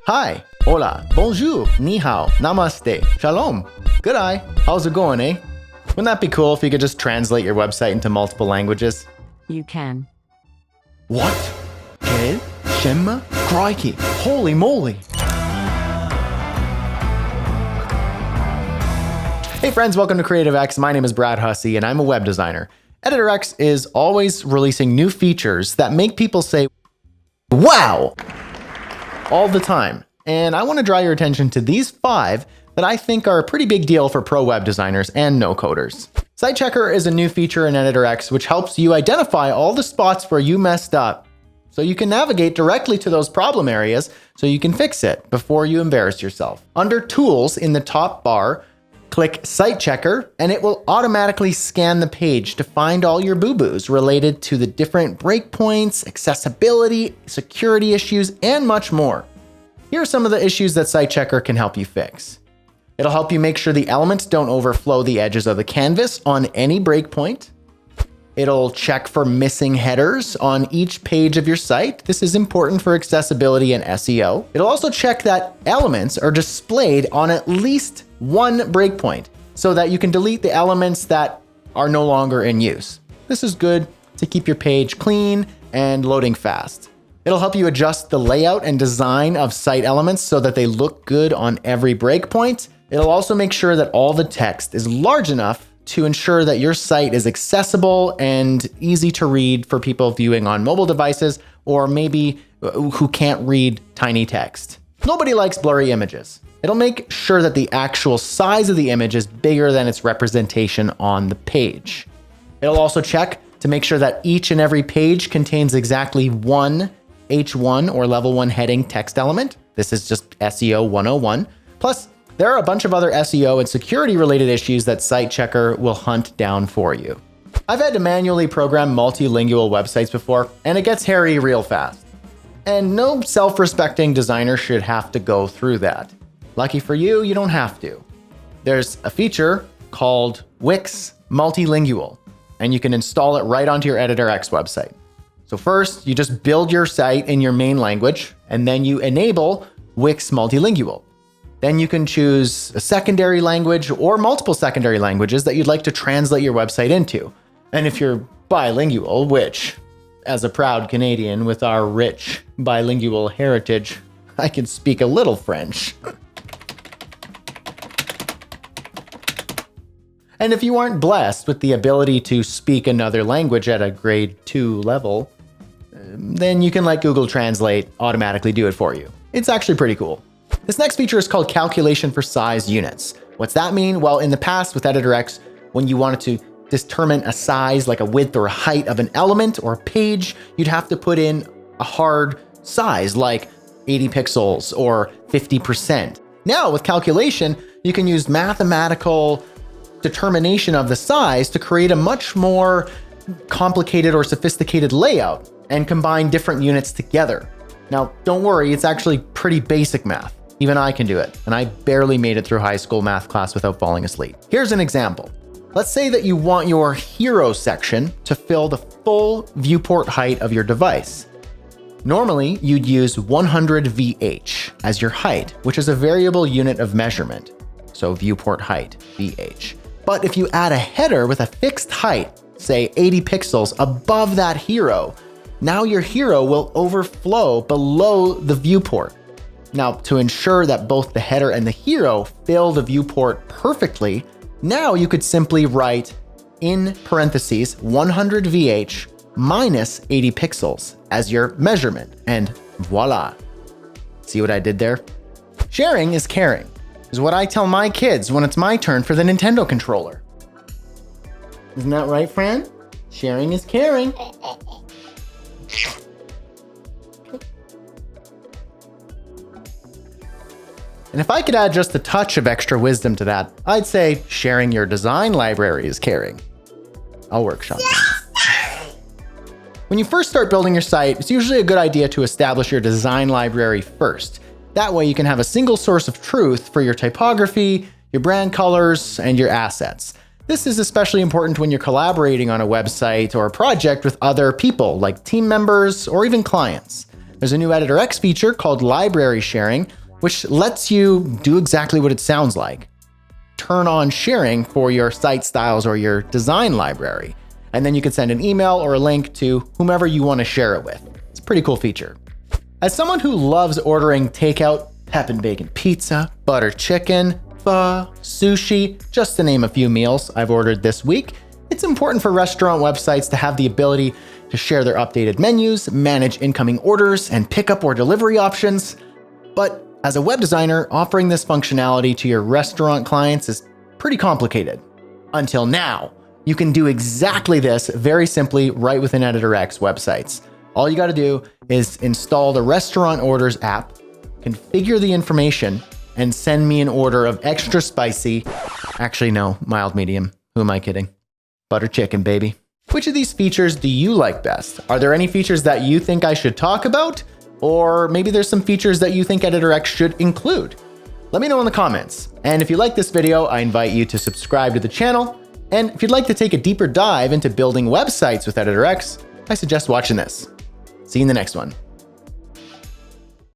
Hi, hola, bonjour, ni hao, namaste, shalom, good eye, how's it going, eh? Wouldn't that be cool if you could just translate your website into multiple languages? You can. What? ¿Qué? Shemma? Crikey, holy moly. Hey friends, welcome to Creative X. My name is Brad Hussey and I'm a web designer. Editor X is always releasing new features that make people say, wow, all the time. And I want to draw your attention to these 5 that I think are a pretty big deal for pro web designers and no coders. Site Checker is a new feature in Editor X which helps you identify all the spots where you messed up so you can navigate directly to those problem areas so you can fix it before you embarrass yourself. Under Tools in the top bar, click Site Checker and it will automatically scan the page to find all your boo-boos related to the different breakpoints, accessibility, security issues, and much more. Here are some of the issues that Site Checker can help you fix. It'll help you make sure the elements don't overflow the edges of the canvas on any breakpoint. It'll check for missing headers on each page of your site. This is important for accessibility and SEO. It'll also check that elements are displayed on at least one breakpoint so that you can delete the elements that are no longer in use. This is good to keep your page clean and loading fast. It'll help you adjust the layout and design of site elements so that they look good on every breakpoint. It'll also make sure that all the text is large enough to ensure that your site is accessible and easy to read for people viewing on mobile devices or maybe who can't read tiny text. Nobody likes blurry images. It'll make sure that the actual size of the image is bigger than its representation on the page. It'll also check to make sure that each and every page contains exactly one H1 or level 1 heading text element. This is just SEO 101. Plus, there are a bunch of other SEO and security related issues that Site Checker will hunt down for you. I've had to manually program multilingual websites before, and it gets hairy real fast. And no self-respecting designer should have to go through that. Lucky for you, you don't have to. There's a feature called Wix Multilingual, and you can install it right onto your Editor X website. So first, you just build your site in your main language, and then you enable Wix Multilingual. Then you can choose a secondary language or multiple secondary languages that you'd like to translate your website into. And if you're bilingual, which, as a proud Canadian with our rich bilingual heritage, I can speak a little French. And if you aren't blessed with the ability to speak another language at a grade 2 level, then you can let Google Translate automatically do it for you. It's actually pretty cool. This next feature is called Calculation for Size Units. What's that mean? Well, in the past with Editor X, when you wanted to determine a size like a width or a height of an element or a page, you'd have to put in a hard size like 80 pixels or 50%. Now with calculation, you can use mathematical determination of the size to create a much more complicated or sophisticated layout and combine different units together. Now, don't worry, it's actually pretty basic math. Even I can do it, and I barely made it through high school math class without falling asleep. Here's an example. Let's say that you want your hero section to fill the full viewport height of your device. Normally, you'd use 100 VH as your height, which is a variable unit of measurement. So viewport height, VH. But if you add a header with a fixed height, say 80 pixels above that hero, now your hero will overflow below the viewport. Now, to ensure that both the header and the hero fill the viewport perfectly, now you could simply write in parentheses 100 VH minus 80 pixels as your measurement, and voila. See what I did there? Sharing is caring, is what I tell my kids when it's my turn for the Nintendo controller. Isn't that right, Fran? Sharing is caring. And if I could add just a touch of extra wisdom to that, I'd say sharing your design library is caring. I'll workshop that. When you first start building your site, it's usually a good idea to establish your design library first. That way you can have a single source of truth for your typography, your brand colors, and your assets. This is especially important when you're collaborating on a website or a project with other people, like team members or even clients. There's a new Editor X feature called library sharing, which lets you do exactly what it sounds like. Turn on sharing for your site styles or your design library. And then you can send an email or a link to whomever you want to share it with. It's a pretty cool feature. As someone who loves ordering takeout, pep and bacon pizza, butter chicken, pho, sushi, just to name a few meals I've ordered this week, it's important for restaurant websites to have the ability to share their updated menus, manage incoming orders, and pickup or delivery options. But as a web designer, offering this functionality to your restaurant clients is pretty complicated. Until now, you can do exactly this very simply right within Editor X websites. All you got to do is install the Restaurant Orders app, configure the information, and send me an order of extra spicy, actually no, mild medium, who am I kidding? Butter chicken, baby. Which of these features do you like best? Are there any features that you think I should talk about? Or maybe there's some features that you think Editor X should include? Let me know in the comments. And if you like this video, I invite you to subscribe to the channel. And if you'd like to take a deeper dive into building websites with Editor X, I suggest watching this. See you in the next one.